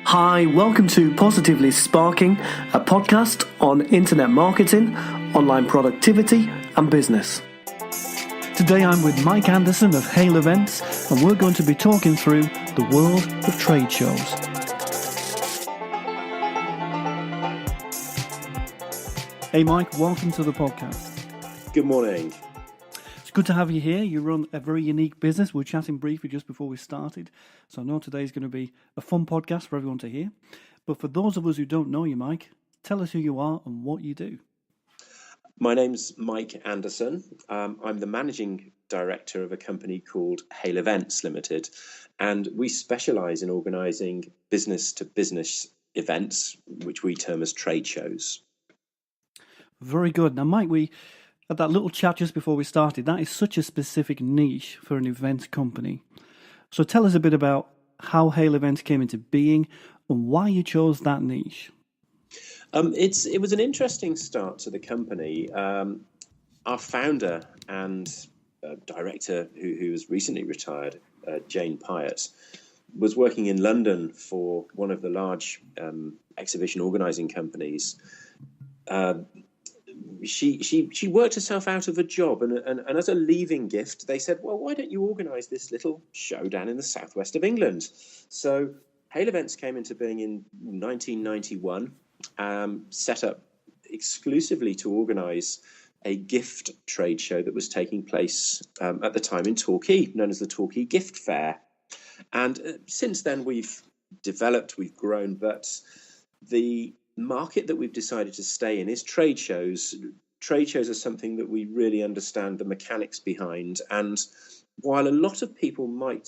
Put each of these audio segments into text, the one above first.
Hi, welcome to Positively Sparking, a podcast on internet marketing, online productivity, and business. Today I'm with Mike Anderson of Hale Events, and we're going to be talking through the world of trade shows. Hey Mike, welcome to the podcast. Good morning. It's good to have you here. You run a very unique business. We were chatting briefly just before we started, so I know today's going to be a fun podcast for everyone to hear. But for those of us who don't know you, Mike, tell us who you are and what you do. My name's Mike Anderson. I'm the managing director of a company called Hale Events Limited, and we specialise in organising business-to-business events, which we term as trade shows. Very good. Now, Mike, we had that little chat just before we started. That is such a specific niche for an event company. So tell us a bit about how Hale Events came into being and why you chose that niche. It was an interesting start to the company. Our founder and director, who has recently retired, Jane Pyatt, was working in London for one of the large exhibition organising companies. She worked herself out of a job, and as a leaving gift, they said, well, why don't you organise this little show down in the southwest of England? So Hale Events came into being in 1991, set up exclusively to organise a gift trade show that was taking place at the time in Torquay, known as the Torquay Gift Fair. And since then, we've developed, we've grown, but the market that we've decided to stay in is trade shows. Trade shows are something that we really understand the mechanics behind. And while a lot of people might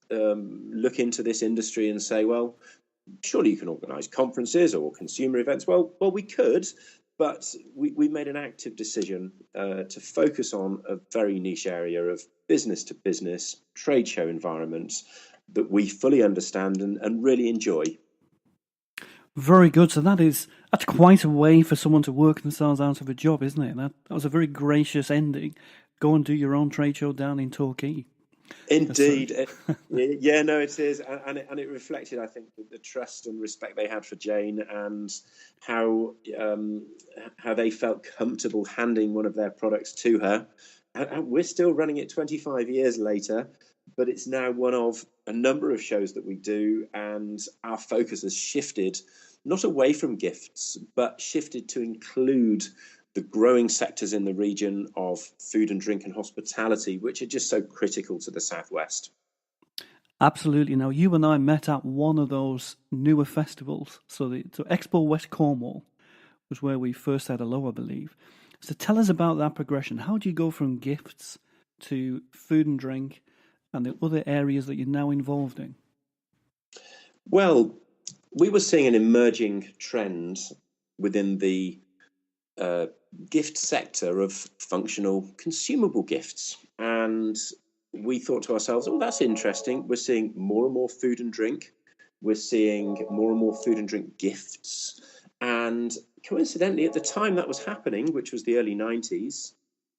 look into this industry and say, well, surely you can organise conferences or consumer events. Well, we could, but we made an active decision to focus on a very niche area of business-to-business trade show environments that we fully understand and really enjoy. Very good. So that's quite a way for someone to work themselves out of a job, isn't it? That was a very gracious ending. Go and do your own trade show down in Torquay. Indeed. It is. And it reflected, I think, the trust and respect they had for Jane and how they felt comfortable handing one of their products to her. And we're still running it 25 years later, but it's now one of a number of shows that we do, and our focus has shifted, not away from gifts, but shifted to include the growing sectors in the region of food and drink and hospitality, which are just so critical to the Southwest. Absolutely. Now, you and I met at one of those newer festivals. So Expo West Cornwall was where we first said hello, I believe. So tell us about that progression. How do you go from gifts to food and drink and the other areas that you're now involved in? Well, we were seeing an emerging trend within the gift sector of functional consumable gifts. And we thought to ourselves, oh, that's interesting. We're seeing more and more food and drink. We're seeing more and more food and drink gifts. And coincidentally, at the time that was happening, which was the early 90s,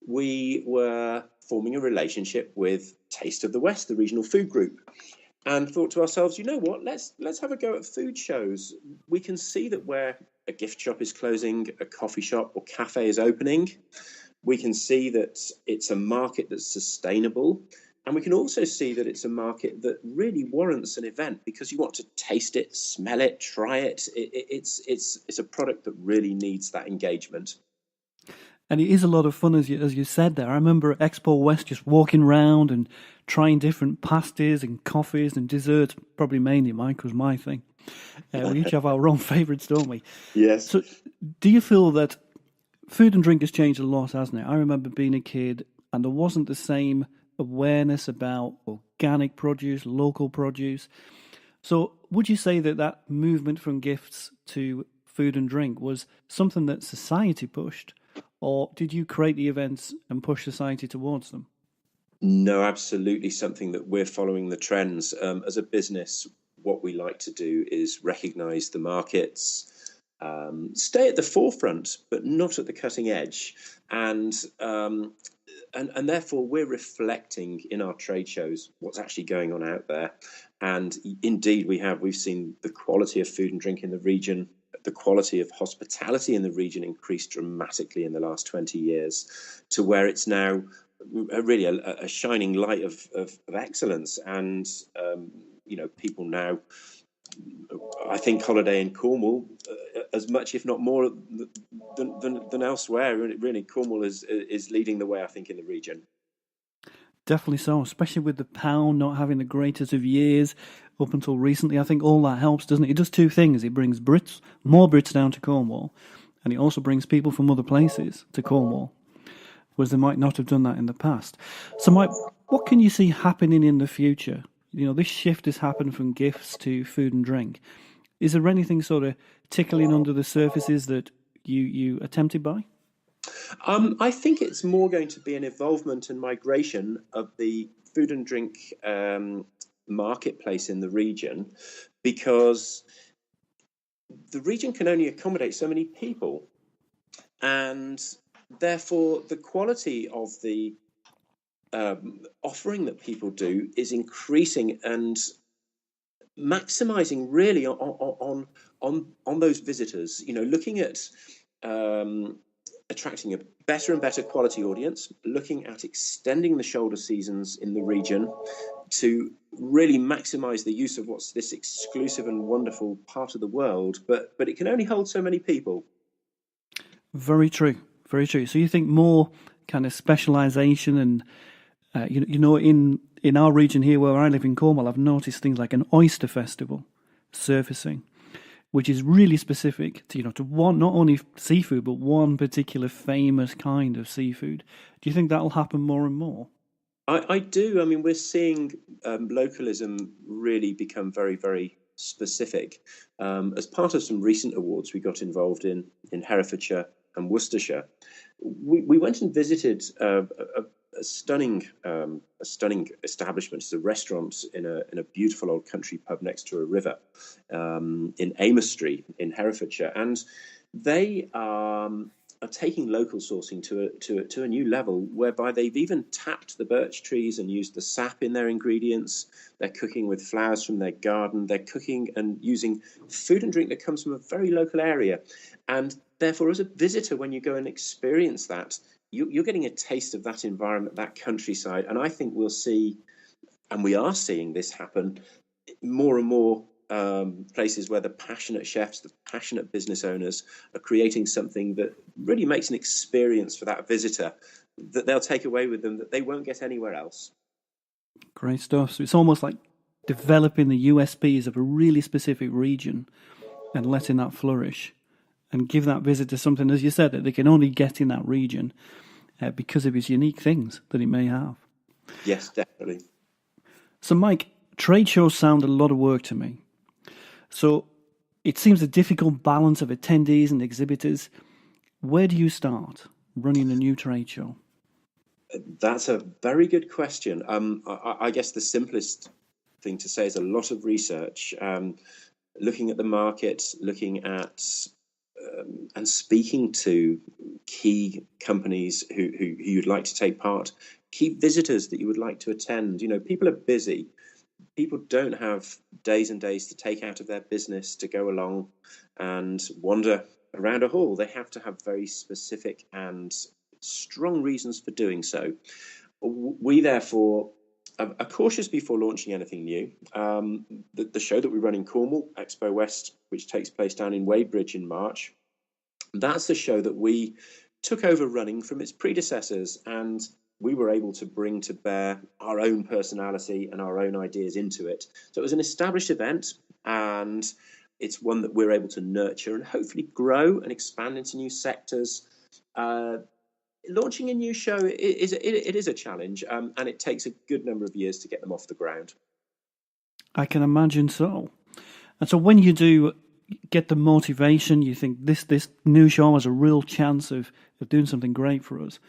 we were forming a relationship with Taste of the West, the regional food group, and thought to ourselves, you know what, let's have a go at food shows. We can see that where a gift shop is closing, a coffee shop or cafe is opening. We can see that it's a market that's sustainable. And we can also see that it's a market that really warrants an event because you want to taste it, smell it, try it. It's a product that really needs that engagement. And it is a lot of fun, as you said there. I remember at Expo West just walking around and trying different pasties and coffees and desserts. Probably mainly Mike was my thing. We each have our own favourites, don't we? Yes. So do you feel that food and drink has changed a lot, hasn't it? I remember being a kid and there wasn't the same awareness about organic produce, local produce. So would you say that movement from gifts to food and drink was something that society pushed? Or did you create the events and push society towards them? No, absolutely something that we're following the trends. As a business, what we like to do is recognise the markets, stay at the forefront, but not at the cutting edge. And therefore, we're reflecting in our trade shows what's actually going on out there. And indeed, we've seen the quality of food and drink in the region, the quality of hospitality in the region increase dramatically in the last 20 years to where it's now really a shining light of excellence. And, people now, I think, holiday in Cornwall as much, if not more, than elsewhere. Really, Cornwall is leading the way, I think, in the region. Definitely so, especially with the pound not having the greatest of years up until recently. I think all that helps, doesn't it? It does two things. It brings more Brits down to Cornwall, and it also brings people from other places to Cornwall, whereas they might not have done that in the past. So, Mike, what can you see happening in the future? This shift has happened from gifts to food and drink. Is there anything sort of tickling under the surfaces that you are tempted by? I think it's more going to be an evolvement and migration of the food and drink marketplace in the region, because the region can only accommodate so many people, and therefore the quality of the offering that people do is increasing and maximizing really on those visitors. Looking at attracting a better and better quality audience, looking at extending the shoulder seasons in the region to really maximize the use of what's this exclusive and wonderful part of the world, but it can only hold so many people. Very true, very true. So you think more kind of specialization and in our region here where I live in Cornwall, I've noticed things like an oyster festival surfacing, which is really specific to one, not only seafood, but one particular famous kind of seafood. Do you think that'll happen more and more? I do. I mean, we're seeing localism really become very, very specific. As part of some recent awards we got involved in Herefordshire and Worcestershire, we went and visited a stunning establishment. It's a restaurant in a beautiful old country pub next to a river in Amesbury in Herefordshire, and they are taking local sourcing to a new level, whereby they've even tapped the birch trees and used the sap in their ingredients. They're cooking with flowers from their garden. They're cooking and using food and drink that comes from a very local area, and therefore, as a visitor, when you go and experience that, you're getting a taste of that environment, that countryside. And I think we'll see, and we are seeing this happen more and more places where the passionate chefs, the passionate business owners are creating something that really makes an experience for that visitor that they'll take away with them that they won't get anywhere else. Great stuff. So it's almost like developing the USPs of a really specific region and letting that flourish and give that visitor something, as you said, that they can only get in that region because of its unique things that it may have. Yes, definitely. So, Mike, trade shows sound a lot of work to me. So it seems a difficult balance of attendees and exhibitors. Where do you start running a new trade show? That's a very good question. I guess the simplest thing to say is a lot of research, looking at the market, looking at and speaking to key companies who you'd like to take part, key visitors that you would like to attend. People are busy. People don't have days and days to take out of their business to go along and wander around a hall. They have to have very specific and strong reasons for doing so. We therefore are cautious before launching anything new. The show that we run in Cornwall, Expo West, which takes place down in Wadebridge in March, that's the show that we took over running from its predecessors, and we were able to bring to bear our own personality and our own ideas into it. So it was an established event, and it's one that we're able to nurture and hopefully grow and expand into new sectors. Launching a new show is a challenge, and it takes a good number of years to get them off the ground. I can imagine so. And so when you do get the motivation, you think this new show has a real chance of doing something great for us.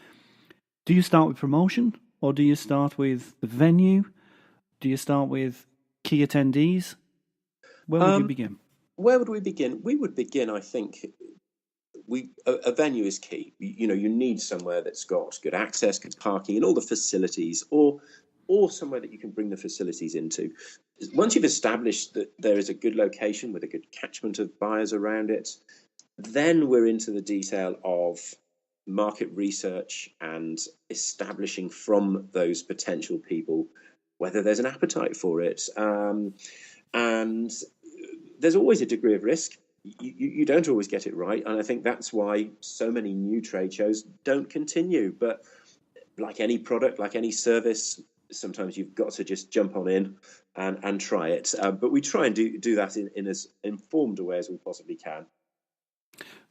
Do you start with promotion, or do you start with the venue? Do you start with key attendees? Where would you begin? Where would we begin? We would begin, I think, a venue is key. You need somewhere that's got good access, good parking, and all the facilities, or or somewhere that you can bring the facilities into. Once you've established that there is a good location with a good catchment of buyers around it, then we're into the detail of market research and establishing from those potential people whether there's an appetite for it. And there's always a degree of risk. You don't always get it right. And I think that's why so many new trade shows don't continue. But like any product, like any service, sometimes you've got to just jump on in and try it. But we try and do that in as informed a way as we possibly can.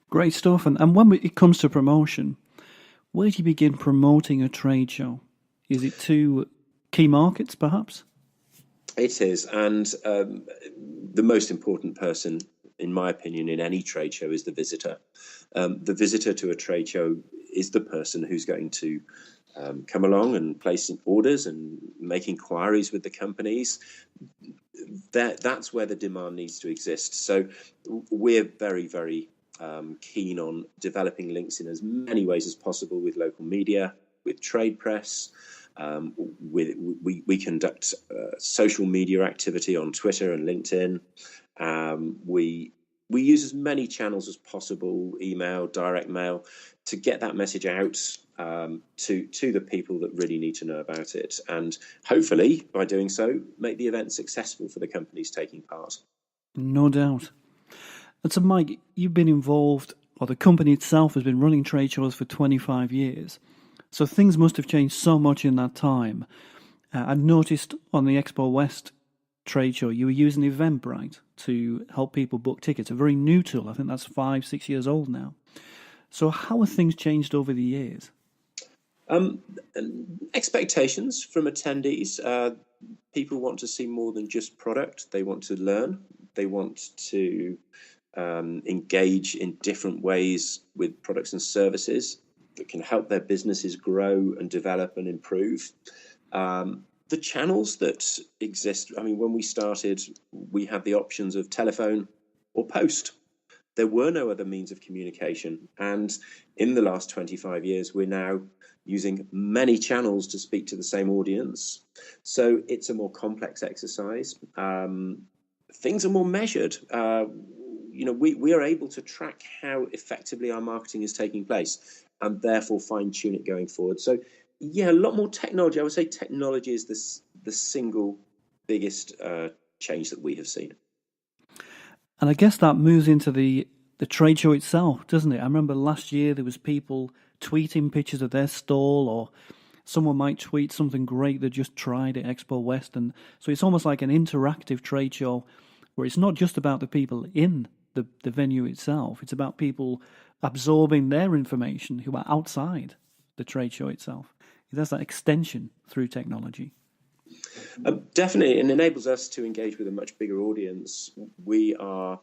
Great stuff. And when it comes to promotion, where do you begin promoting a trade show? Is it to key markets, perhaps? It is. And the most important person, in my opinion, in any trade show is the visitor. The visitor to a trade show is the person who's going to come along and place orders and make inquiries with the companies. That's where the demand needs to exist. So we're very, very keen on developing links in as many ways as possible with local media, with trade press. We conduct social media activity on Twitter and LinkedIn. We use as many channels as possible, email, direct mail, to get that message out to the people that really need to know about it. And hopefully, by doing so, make the event successful for the companies taking part. No doubt. And so, Mike, you've been involved, or the company itself has been running trade shows for 25 years. So things must have changed so much in that time. I noticed on the Expo West trade show, you were using Eventbrite to help people book tickets, a very new tool. I think that's 5-6 years old now. So how have things changed over the years? Expectations from attendees. People want to see more than just product. They want to learn. They want to engage in different ways with products and services that can help their businesses grow and develop and improve. The channels that exist, I mean, when we started, we had the options of telephone or post. There were no other means of communication. And in the last 25 years, we're now using many channels to speak to the same audience. So it's a more complex exercise. Things are more measured. We are able to track how effectively our marketing is taking place and therefore fine-tune it going forward. So, yeah, a lot more technology. I would say technology is the single biggest change that we have seen. And I guess that moves into the trade show itself, doesn't it? I remember last year there was people tweeting pictures of their stall, or someone might tweet something great they just tried at Expo West. And so it's almost like an interactive trade show where it's not just about the people in the venue itself. It's about people absorbing their information who are outside the trade show itself. There's that extension through technology. Definitely, it enables us to engage with a much bigger audience. We are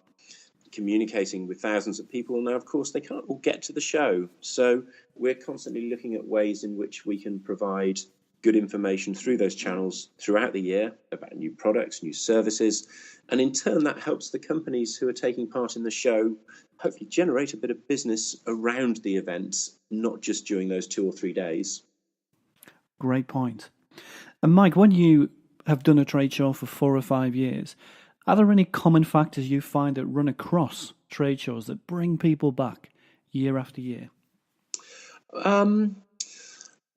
communicating with thousands of people now. Of course, they can't all get to the show. So we're constantly looking at ways in which we can provide good information through those channels throughout the year about new products, new services. And in turn, that helps the companies who are taking part in the show hopefully generate a bit of business around the event, not just during those 2 or 3 days. Great point. And Mike, when you have done a trade show for 4 or 5 years, are there any common factors you find that run across trade shows that bring people back year after year?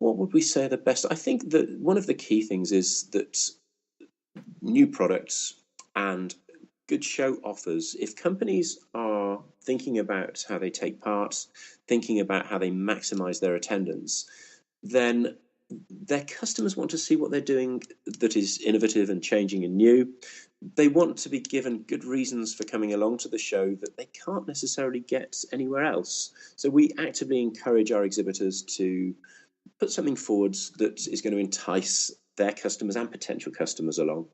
What would we say are the best? I think that one of the key things is that new products and good show offers, if companies are thinking about how they take part, thinking about how they maximize their attendance, then their customers want to see what they're doing that is innovative and changing and new. They want to be given good reasons for coming along to the show that they can't necessarily get anywhere else. So we actively encourage our exhibitors to put something forwards that is going to entice their customers and potential customers along.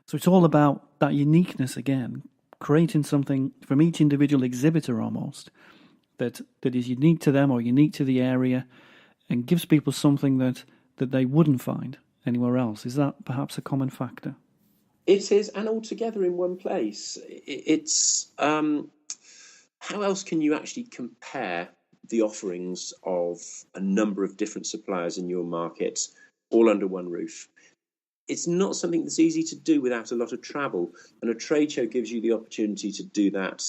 So it's all about that uniqueness again, creating something from each individual exhibitor almost that is unique to them or unique to the area, and gives people something that they wouldn't find anywhere else. Is that perhaps a common factor? It is, and all together in one place. It's how else can you actually compare the offerings of a number of different suppliers in your market all under one roof. It's not something that's easy to do without a lot of travel, and a trade show gives you the opportunity to do that.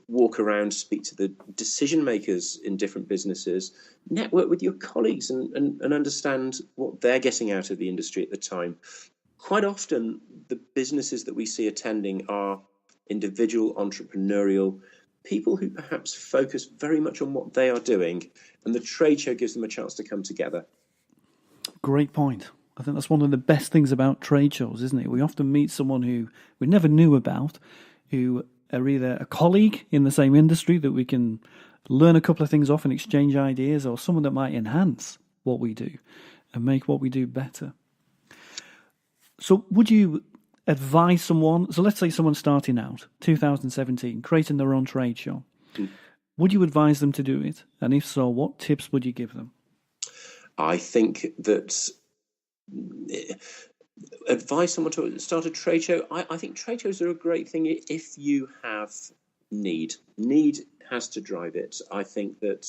Walk around, speak to the decision makers in different businesses, network with your colleagues, and understand what they're getting out of the industry at the time. Quite often, the businesses that we see attending are individual entrepreneurial people who perhaps focus very much on what they are doing, and the trade show gives them a chance to come together. Great point. I think that's one of the best things about trade shows, isn't it? We often meet someone who we never knew about, who are either a colleague in the same industry that we can learn a couple of things off and exchange ideas, or someone that might enhance what we do and make what we do better. So would you advise someone, so let's say someone's starting out, 2017, creating their own trade show. Would you advise them to do it? And if so, what tips would you give them? I think that advise someone to start a trade show. I think trade shows are a great thing if you have need. Need has to drive it. I think that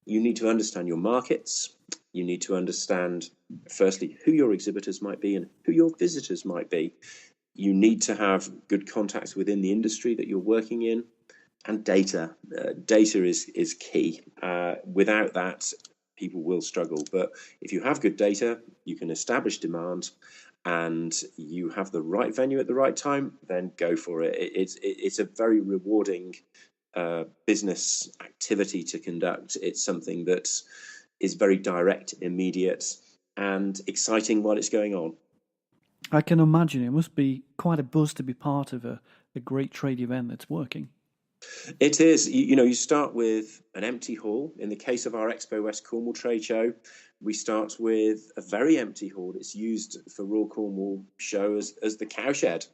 you need to understand your markets. You need to understand, firstly, who your exhibitors might be and who your visitors might be. You need to have good contacts within the industry that you're working in, and data. Data is key. Without that, people will struggle. But if you have good data, you can establish demand, and you have the right venue at the right time, then go for it. It's a very rewarding business activity to conduct. It's something that is very direct, immediate, and exciting while it's going on. I can imagine it must be quite a buzz to be part of a great trade event that's working. It is. You start with an empty hall. In the case of our Expo West Cornwall trade show, we start with a very empty hall. It's used for Royal Cornwall show as the cowshed.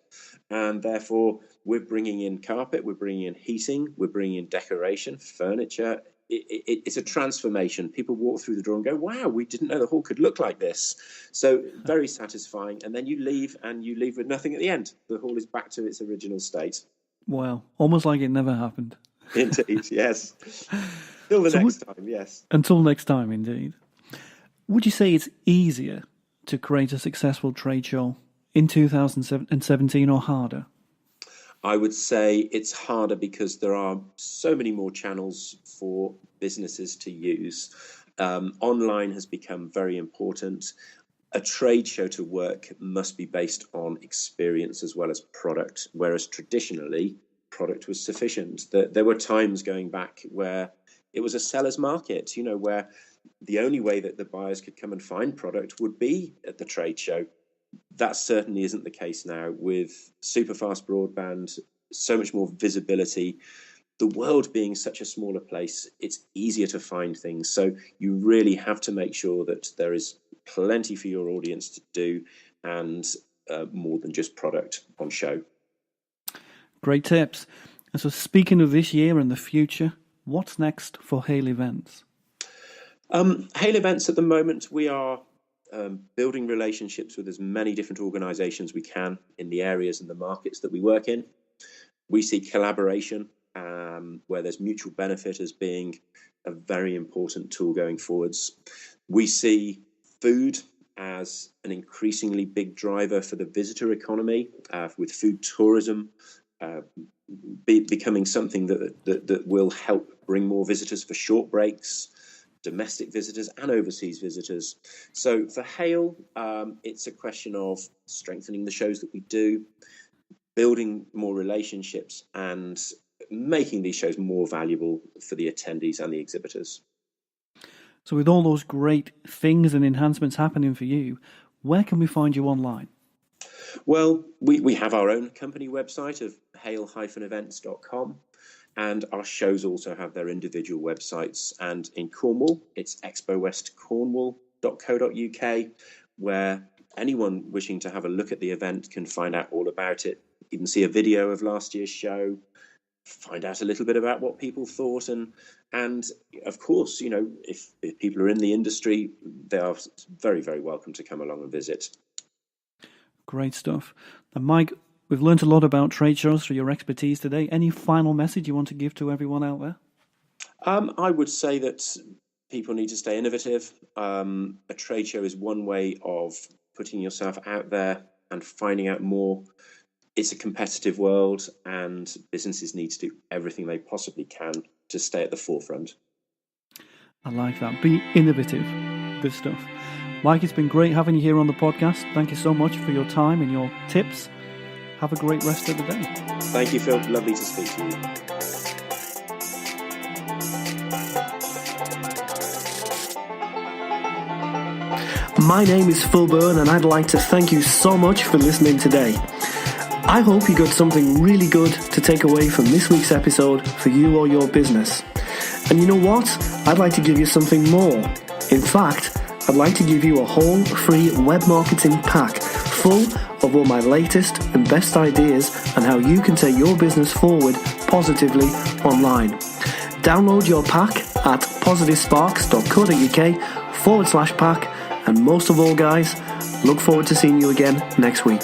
And therefore, we're bringing in carpet, we're bringing in heating, we're bringing in decoration, furniture. It's a transformation. People walk through the door and go, wow, we didn't know the hall could look like this. So very satisfying. And then you leave with nothing at the end. The hall is back to its original state. Well, almost like it never happened. Indeed, yes. Till the next time, yes. Until next time, indeed. Would you say it's easier to create a successful trade show in 2017 or harder? I would say it's harder because there are so many more channels for businesses to use. Online has become very important. A trade show to work must be based on experience as well as product, whereas traditionally product was sufficient. There were times going back where it was a seller's market, where the only way that the buyers could come and find product would be at the trade show. That certainly isn't the case now. With superfast broadband, so much more visibility, the world being such a smaller place, it's easier to find things. So you really have to make sure that there is plenty for your audience to do, and more than just product on show. Great tips. And so speaking of this year and the future, what's next for Hale Events? Hale Events at the moment, we are building relationships with as many different organisations we can in the areas and the markets that we work in. We see collaboration where there's mutual benefit as being a very important tool going forwards. We see food as an increasingly big driver for the visitor economy, with food tourism becoming something that will help bring more visitors for short breaks, domestic visitors and overseas visitors. So for Hale, it's a question of strengthening the shows that we do, building more relationships, and making these shows more valuable for the attendees and the exhibitors. So with all those great things and enhancements happening for you, where can we find you online? Well, we have our own company website of hale-events.com, and our shows also have their individual websites. And in Cornwall, it's expowestcornwall.co.uk, where anyone wishing to have a look at the event can find out all about it, even see a video of last year's show, find out a little bit about what people thought, and of course, if people are in the industry, they are very, very welcome to come along and visit. Great stuff. And Mike, we've learned a lot about trade shows through your expertise today. Any final message you want to give to everyone out there? I would say that people need to stay innovative. A trade show is one way of putting yourself out there and finding out more. It's a competitive world, and businesses need to do everything they possibly can to stay at the forefront. I like that. Be innovative. Good stuff. Mike, it's been great having you here on the podcast. Thank you so much for your time and your tips. Have a great rest of the day. Thank you, Phil. Lovely to speak to you. My name is Phil Byrne, and I'd like to thank you so much for listening today. I hope you got something really good to take away from this week's episode for you or your business. And you know what? I'd like to give you something more. In fact, I'd like to give you a whole free web marketing pack full of all my latest and best ideas on how you can take your business forward positively online. Download your pack at positivesparks.co.uk/pack. And most of all, guys, look forward to seeing you again next week.